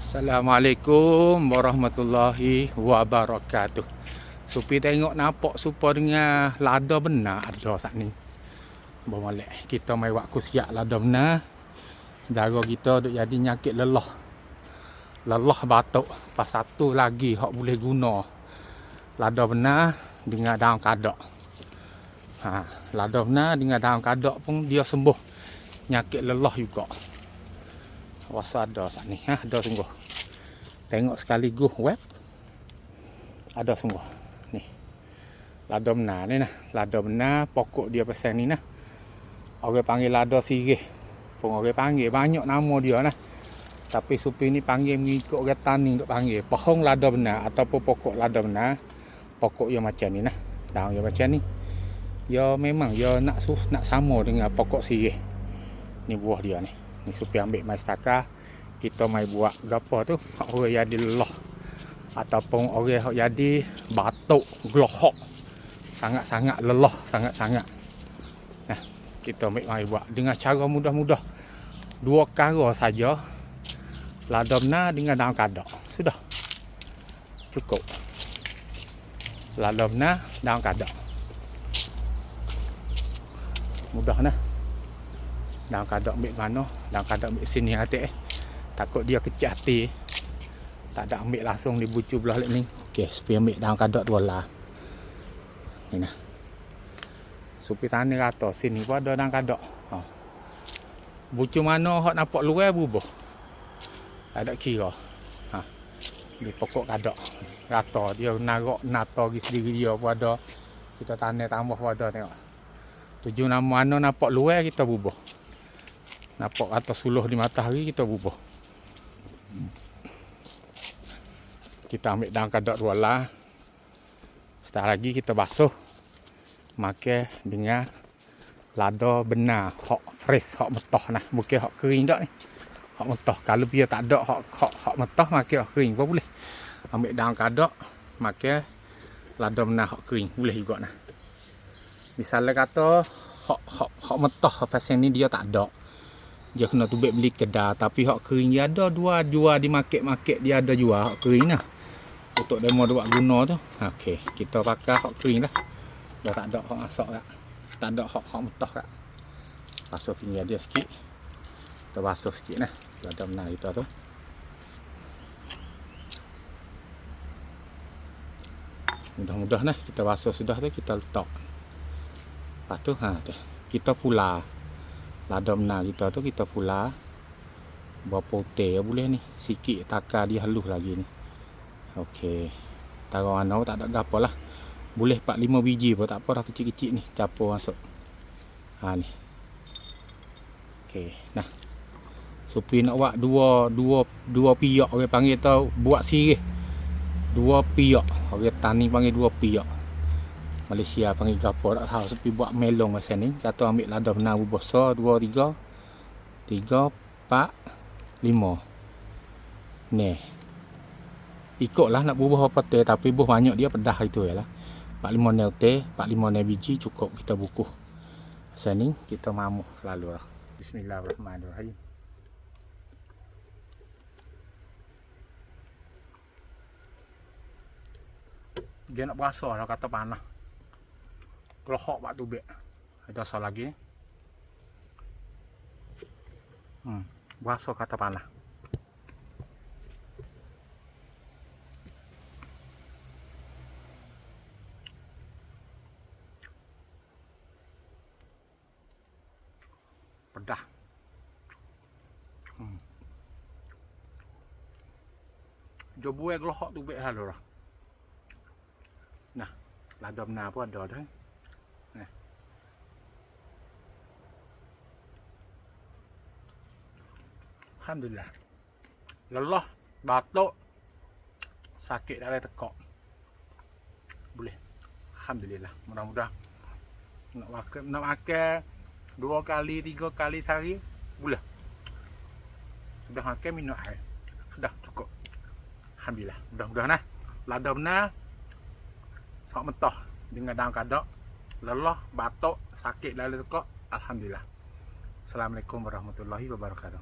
Assalamualaikum warahmatullahi wabarakatuh. Supi tengok nampak supa dengan lada benar ada sat ni. Bomolek kita mai buat kusiak lada benar. Dara kita duk jadi nyakit lelah. Lelah batuk. Pas satu lagi hak boleh guna lada benar dengan daun kadak. Lada benar dengan daun kadak pun dia sembuh nyakit lelah juga. Rasa ada sat ni, ada sungguh. Tengok sekaligus web. Ada sungguh. Ni. Lada benar ni nah. Lada benar pokok dia pasal ni nah. Orang panggil lada sirih. Pun orang panggil banyak nama dia nah. Tapi Supi ni panggil mengikut orang tani duk panggil. Pohon lada benar ataupun pokok lada benar. Pokok yang macam ni nah. Daun yang macam ni. Ya memang ya nak sama dengan pokok sirih. Ni buah dia ni. Ni Supi ambil mai stakar. Kita mai buat gapo tu orang jadi lelah ataupun orang jadi batuk gelohok. Sangat-sangat lelah, sangat-sangat. Nah, kita ambil mai buat dengan cara mudah-mudah. Dua perkara saja. Lada benar dengan daun kadak. Sudah. Cukup. Lada benar, daun kadak. Mudah nah. Daun kadak ambil mana? Daun kadak ambil sini atik Takut dia kecil hati. Tak ada ambil langsung di bucu belah ni. Okey, Supi ambil daun kadak dua lah. Ni nah. Supi tani rata sini pun ada daun kadak. Bucu mana hak nampak luar bubuh. Tak ada kira. Di pokok kadak. Rata dia narak nata gi sendiri dia pun ada. Kita tanam tambah pun ada tengok. Tuju nama mana nampak luar kita bubuh. Nampak atas suluh di matahari kita bubuh. Kita ambil daun kadak dua lah. Setelah lagi kita basuh. Makan dengan lada benar. Hak fresh, hak metah nah. Bukan hak kering tak ni. Hak metah. Kalau dia tak ada hak metah, makan hak kering pun boleh. Ambil daun kadak. Makan lada benar hak kering. Boleh juga nah. Misalnya kata hak metah pasal ni dia tak ada. Dia kena tubik beli kedai. Tapi hak kering dia ada dua jual di market dia ada jual hak kering lah. Untuk demo buat guna tu. Okey, kita pakai hak kering lah. Dah tak ada hak masak tak. Tak ada hak mentah tak. Basuh pinggir dia sikit. Kita basuh sikit nah. Lada benar kita tu. Mudah-mudah nah kita basuh sudah tu kita letak. Lepas tu kita pula lada benar kita tu kita pula berapa putih ya boleh ni. Sikit takar dia halus lagi ni. Okey. Taruh mana tak ada gapo lah. Boleh 4-5 biji pun tak apa dah kecil-kecil ni. Campur masuk. Ni. Okey. Nah. Supi nak buat dua piak orang panggil tau buat sirih. Dua piak. Orang tani panggil dua piak. Malaysia panggil gapo tak tahu. Supi buat melong macam ni. Kata ambil lada benar besar 2 3 3 4 5. Ni. Ikutlah nak bubuh apa teh tapi bubuh banyak dia pedah itu yalah. 4-5 nel teh, 4-5 nel biji cukup kita bukuh. Macam ni kita mamuh selalu lah. Bismillahirrahmanirrahim. Dia nak berasa lah kata panah. Kelohok bak tubik. Ada asal lagi. Berasa kata panah. Pedah. Jobu kelohok tubik lalu lah. Nah, lada benar pun ada dah. Nah. Alhamdulillah. Lelah, batuk, sakit darah tekak. Boleh. Alhamdulillah. Mudah-mudahan nak makan 2 kali 3 kali sehari boleh. Sudah makan minum air. Sudah cukup. Alhamdulillah. Mudah-mudahan nah. Lada benar. Hak mentah dengan daun kadak. Lelah, batuk, sakit darah tekak. Alhamdulillah. Assalamualaikum warahmatullahi wabarakatuh.